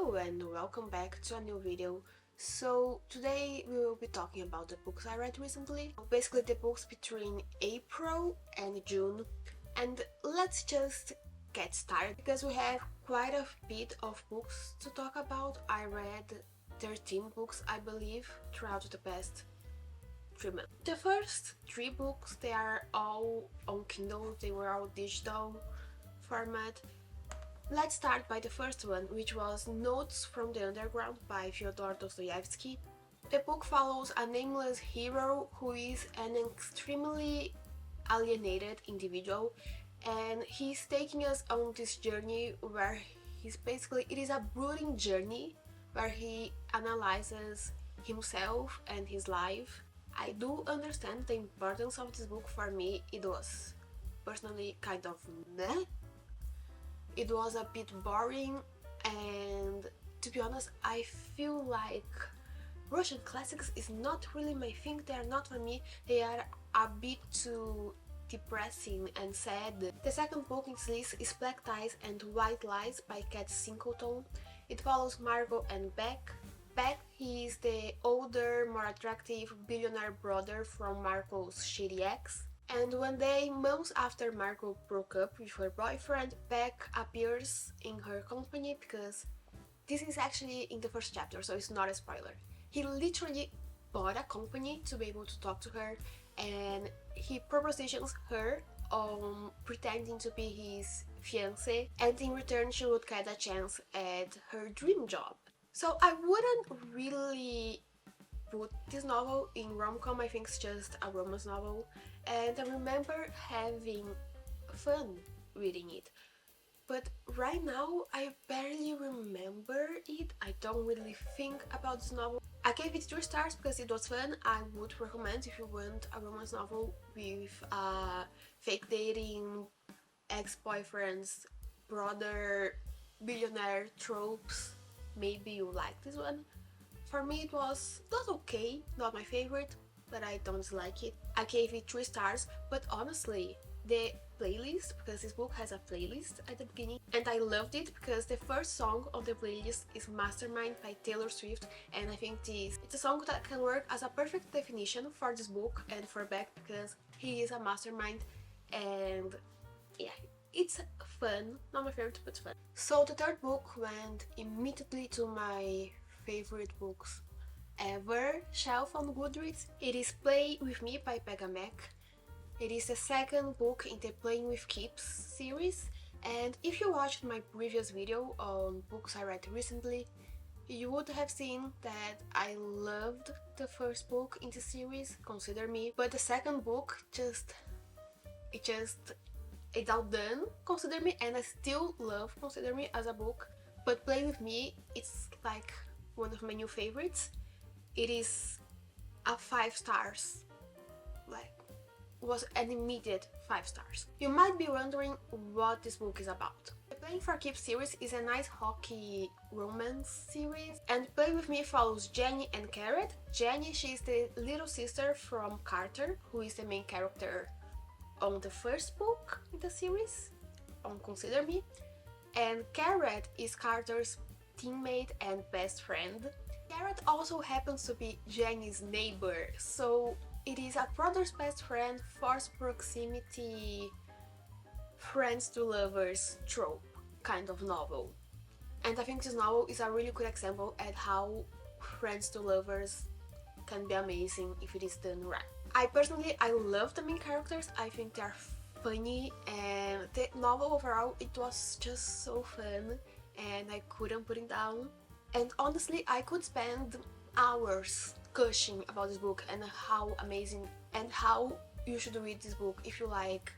Hello and welcome back to a new video. So today we will be talking about the books I read recently, basically the books between April and June, and let's just get started because we have quite a bit of books to talk about. I read 13 books I believe throughout the past 3 months. The first 3 books, they are all on Kindle, they were all digital format. Let's start by the first one, which was Notes from the Underground by Fyodor Dostoyevsky. The book follows a nameless hero who is an extremely alienated individual, and he's taking us on this journey where it is a brooding journey where he analyzes himself and his life. I do understand the importance of this book. For me, it was personally kind of meh. It was a bit boring, and to be honest, I feel like Russian classics is not really my thing. They are not for me. They are a bit too depressing and sad. The second book in this list is Black Ties and White Lies by Singleton. It follows Margot and Beck. Beck, he is the older, more attractive billionaire brother from Margot's shitty ex. And one day, months after Margot broke up with her boyfriend, Beck appears in her company because this is actually in the first chapter, so it's not a spoiler. He literally bought a company to be able to talk to her, and he propositions her on pretending to be his fiancé, and in return she would get a chance at her dream job. So I wouldn't really put this novel in rom-com. I think it's just a romance novel, and I remember having fun reading it, but right now I barely remember it. I don't really think about this novel. I gave it 3 stars because it was fun. I would recommend if you want a romance novel with fake dating, ex-boyfriend's brother, billionaire tropes, maybe you like this one. For me it was not okay, not my favorite, but I don't like it. I gave it 3 stars, but honestly, the playlist, because this book has a playlist at the beginning, and I loved it because the first song on the playlist is Mastermind by Taylor Swift, and I think it's a song that can work as a perfect definition for this book and for Beck because he is a mastermind, and yeah, it's fun, not my favorite but fun. So the third book went immediately to my favorite books ever shelf on Goodreads. It is Play With Me by Mack. It is the second book in the Playing with Keeps series, and if you watched my previous video on books I read recently, you would have seen that I loved the first book in the series, Consider Me, but the second book it's outdone Consider Me, and I still love Consider Me as a book, but Play With Me, it's like one of my new favorites. It is a 5 stars, like was an immediate 5 stars. You might be wondering what this book is about. The Playing for Keeps series is a nice hockey romance series, and Play With Me follows Jenny and Carrot. Jenny, she is the little sister from Carter, who is the main character on the first book in the series, on Consider Me, and Carrot is Carter's teammate and best friend. Carrot also happens to be Jenny's neighbor, so it is a brother's best friend, forced proximity, friends to lovers trope kind of novel. And I think this novel is a really good example at how friends to lovers can be amazing if it is done right. I love the main characters. I think they are funny, and the novel overall, it was just so fun and I couldn't put it down. And honestly, I could spend hours gushing about this book and how amazing and how you should read this book if you like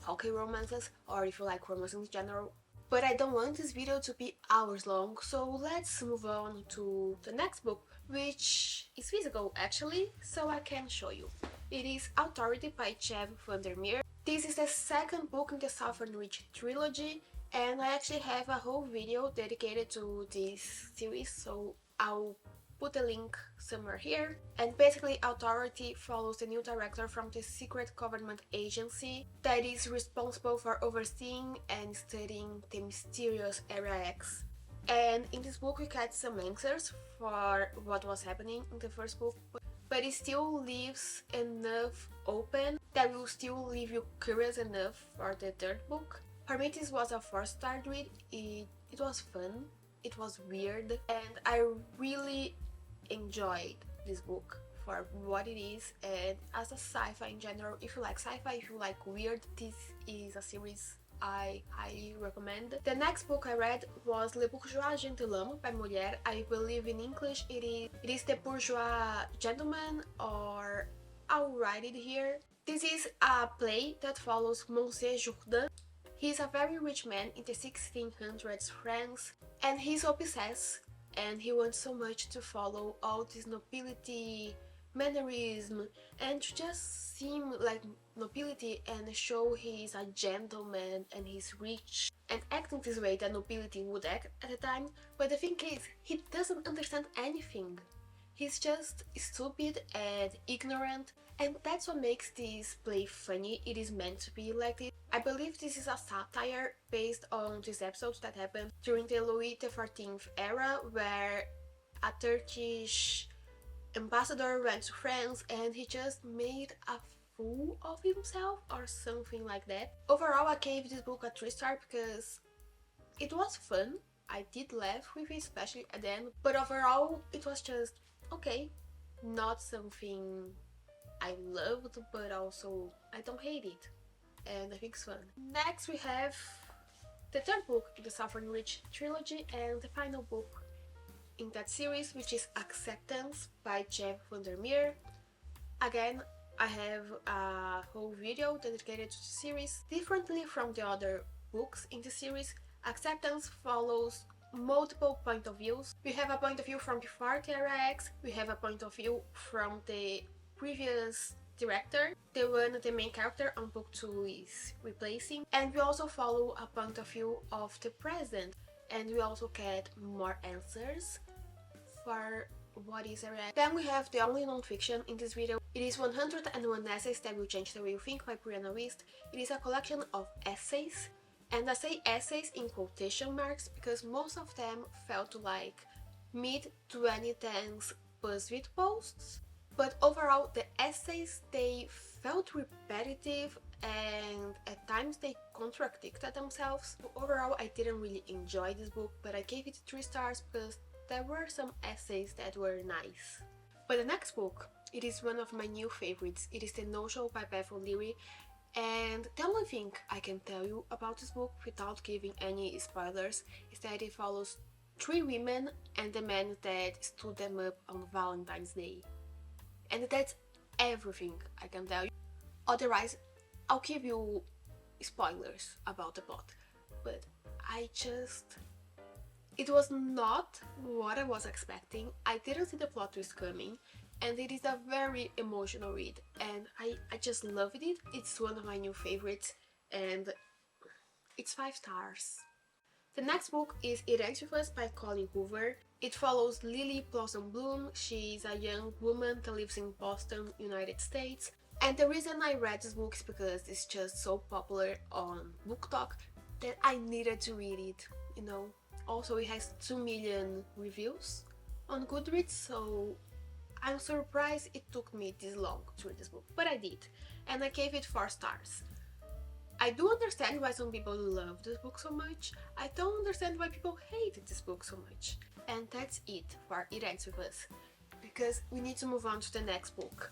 hockey romances or if you like romance in general. But I don't want this video to be hours long, so let's move on to the next book, which is physical actually, so I can show you. It is Authority by VanderMeer. This is the second book in the Southern Reach trilogy, and I actually have a whole video dedicated to this series, so I'll put a link somewhere here. And basically Authority follows the new director from the secret government agency that is responsible for overseeing and studying the mysterious Area X And in this book we get some answers for what was happening in the first book, but it still leaves enough open that will still leave you curious enough for the third book. For me this was a 4-star read. It was fun, it was weird, and I really enjoyed this book for what it is, and as a sci-fi in general. If you like sci-fi, if you like weird, this is a series I highly recommend. The next book I read was Le Bourgeois Gentilhomme by Molière. I believe in English it is The Bourgeois Gentleman, or I'll write it here. This is a play that follows Monsieur Jourdain. He's a very rich man in the 1600s France, and he's obsessed, and he wants so much to follow all this nobility, mannerism, and to just seem like nobility and show he's a gentleman and he's rich and acting this way that nobility would act at the time. But the thing is, he doesn't understand anything. He's just stupid and ignorant, and that's what makes this play funny. It is meant to be like this. I believe this is a satire based on these episodes that happened during the Louis XIV era, where a Turkish ambassador went to France and he just made a fool of himself or something like that. Overall, I gave this book a 3-star because it was fun. I did laugh with it, especially at the end, but overall it was just okay. Not something I loved, but also I don't hate it, and I think it's fun. Next we have the third book in the Suffering Rich trilogy and the final book in that series, which is Acceptance by Jeff VanderMeer. Again, I have a whole video dedicated to the series. Differently from the other books in the series, Acceptance follows multiple point of views. We have a point of view from before Terra X, we have a point of view from the previous director, the one the main character on book 2 is replacing, and we also follow a point of view of the present, and we also get more answers for what is Terra X. Then we have the only non-fiction in this video. It is 101 Essays That Will Change the Way You Think by Brianna Wiest. It is a collection of essays, and I say essays in quotation marks because most of them felt like mid-2010s BuzzFeed posts. But overall, the essays, they felt repetitive and at times they contradicted themselves. So overall, I didn't really enjoy this book, but I gave it 3 stars because there were some essays that were nice. But the next book, it is one of my new favorites. It is The No-Show by Beth, and the only thing I can tell you about this book without giving any spoilers is that it follows 3 women and the man that stood them up on Valentine's Day. And that's everything I can tell you. Otherwise, I'll give you spoilers about the plot. But it was not what I was expecting. I didn't see the plot twist coming, and it is a very emotional read, and I just loved it. It's one of my new favorites, and it's 5 stars. The next book is It Ends With Us by Colleen Hoover. It follows Lily Blossom Bloom. She's a young woman that lives in Boston, United States. And the reason I read this book is because it's just so popular on Book Talk that I needed to read it, you know. Also, it has 2 million reviews on Goodreads, so I'm surprised it took me this long to read this book, but I did, and I gave it 4 stars. I do understand why some people love this book so much. I don't understand why people hated this book so much. And that's it for It Ends With Us, because we need to move on to the next book,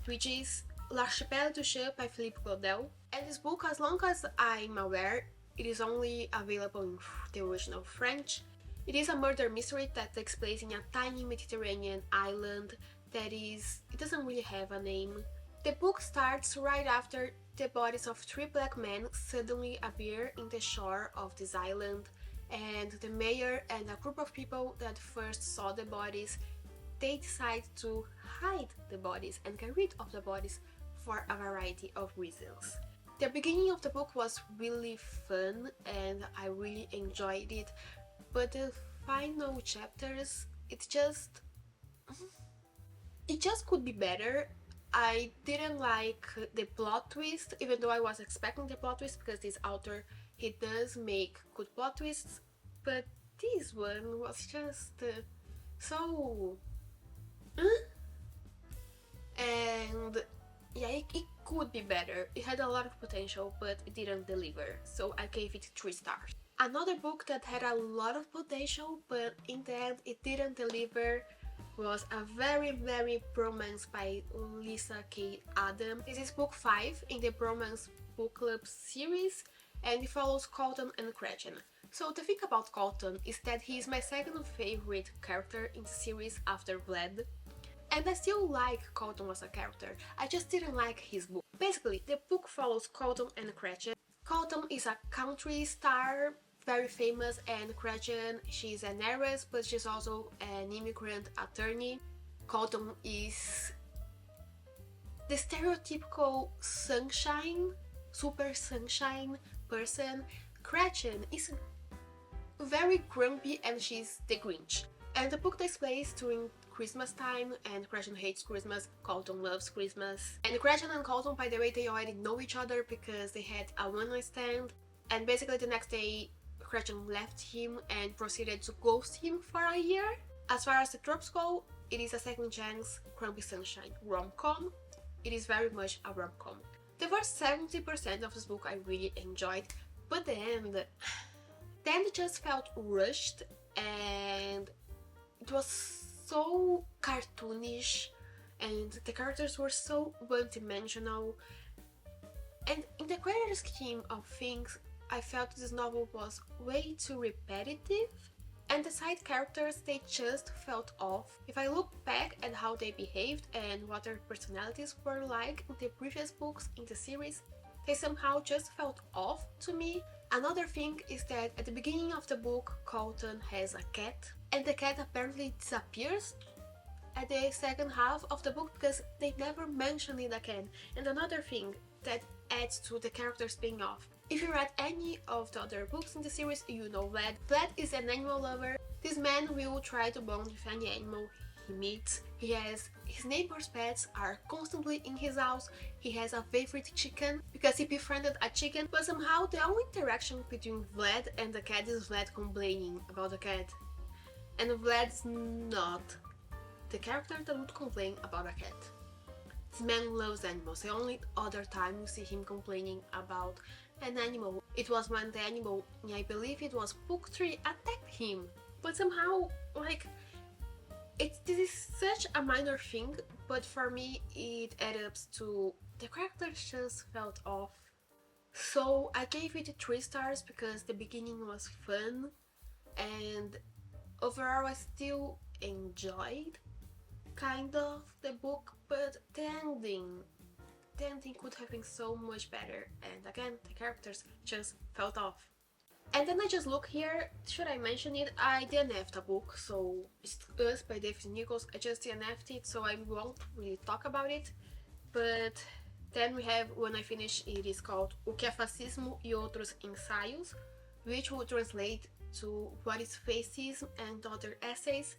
which is L'Archipel du Chien by Philippe Claudel. And this book, as long as I'm aware, it is only available in the original French. It is a murder mystery that takes place in a tiny Mediterranean island it doesn't really have a name. The book starts right after the bodies of 3 black men suddenly appear in the shore of this island, and the mayor and a group of people that first saw the bodies, they decide to hide the bodies and get rid of the bodies for a variety of reasons. The beginning of the book was really fun and I really enjoyed it, but the final chapters, it just could be better. I didn't like the plot twist, even though I was expecting the plot twist, because this author, he does make good plot twists, but this one was just so... and yeah, it could be better. It had a lot of potential, but it didn't deliver, so I gave it 3 stars. Another book that had a lot of potential, but in the end it didn't deliver, was a very Bromance by Lyssa K. Adam. This is book 5 in the Bromance book club series, and it follows Colton and Gretchen. So the thing about Colton is that he is my second favorite character in the series after Vlad. And I still like Colton as a character, I just didn't like his book. Basically, the book follows Colton and Gretchen. Colton is a country star, very famous, and Gretchen, she's an heiress, but she's also an immigrant attorney. Colton is the stereotypical sunshine, super sunshine person. Gretchen is very grumpy and she's the Grinch. And the book takes place during Christmas time, and Gretchen hates Christmas, Colton loves Christmas. And Gretchen and Colton, by the way, they already know each other because they had a one-night stand. And basically the next day, Gretchen left him and proceeded to ghost him for a year. As far as the tropes go, it is a second chance grumpy sunshine rom-com. It is very much a rom-com. The first 70% of this book I really enjoyed, but the end just felt rushed, and it was so cartoonish, and the characters were so one-dimensional. And in the greater scheme of things, I felt this novel was way too repetitive, and the side characters, they just felt off. If I look back at how they behaved and what their personalities were like in the previous books in the series, they somehow just felt off to me. Another thing is that at the beginning of the book, Colton has a cat, and the cat apparently disappears at the second half of the book because they never mention it again. And another thing that adds to the characters being off. If you read any of the other books in the series, you know Vlad. Vlad is an animal lover. This man will try to bond with any animal he meets. His neighbor's pets are constantly in his house. He has a favorite chicken because he befriended a chicken, but somehow the only interaction between Vlad and the cat is Vlad complaining about the cat. And Vlad's not the character that would complain about a cat. This man loves animals. The only other time you see him complaining about an animal, it was when the animal, I believe it was book 3, attacked him. But somehow, like, this is such a minor thing, but for me it added up to the characters just felt off. So I gave it 3 stars because the beginning was fun, and overall I still enjoyed kind of the book, but the ending could have been so much better, and again the characters just felt off. And then I just look here, should I mention it? I DNF'd a book, so it's Us by David Nichols. I just DNF'd it, so I won't really talk about it. But then we have one I finished, it is called O que é Fascismo e Outros Ensaios, which will translate to What is Fascism and Other Essays.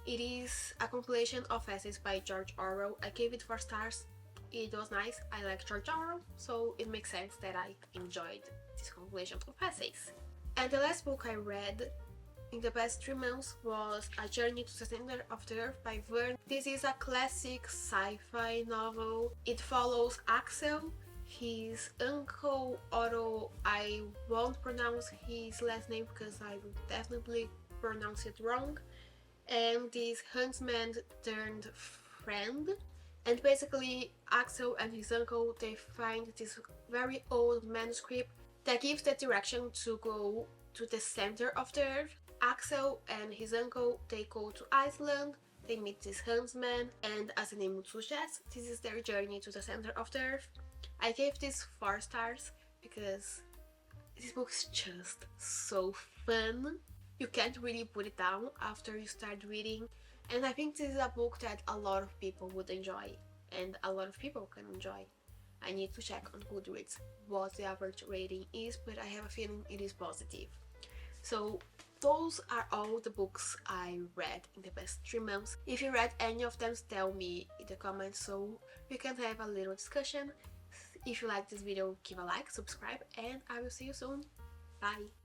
It is a compilation of essays by George Orwell. I gave it 4 stars. It was nice, I like George Orwell, so it makes sense that I enjoyed this compilation of essays. And the last book I read in the past 3 months was A Journey to the Center of the Earth by Verne. This is a classic sci-fi novel. It follows Axel, his uncle Otto. I won't pronounce his last name because I will definitely pronounce it wrong, and this huntsman turned friend. And basically Axel and his uncle, they find this very old manuscript that gives the direction to go to the center of the earth. Axel and his uncle, they go to Iceland, they meet this huntsman, and as the name would suggest, this is their journey to the center of the earth. I gave this 4 stars because this book's just so fun. You can't really put it down after you start reading, and I think this is a book that a lot of people would enjoy, and a lot of people can enjoy. I need to check on Goodreads what the average rating is, but I have a feeling it is positive. So those are all the books I read in the past 3 months. If you read any of them, tell me in the comments so we can have a little discussion. If you like this video, give a like, subscribe, and I will see you soon. Bye!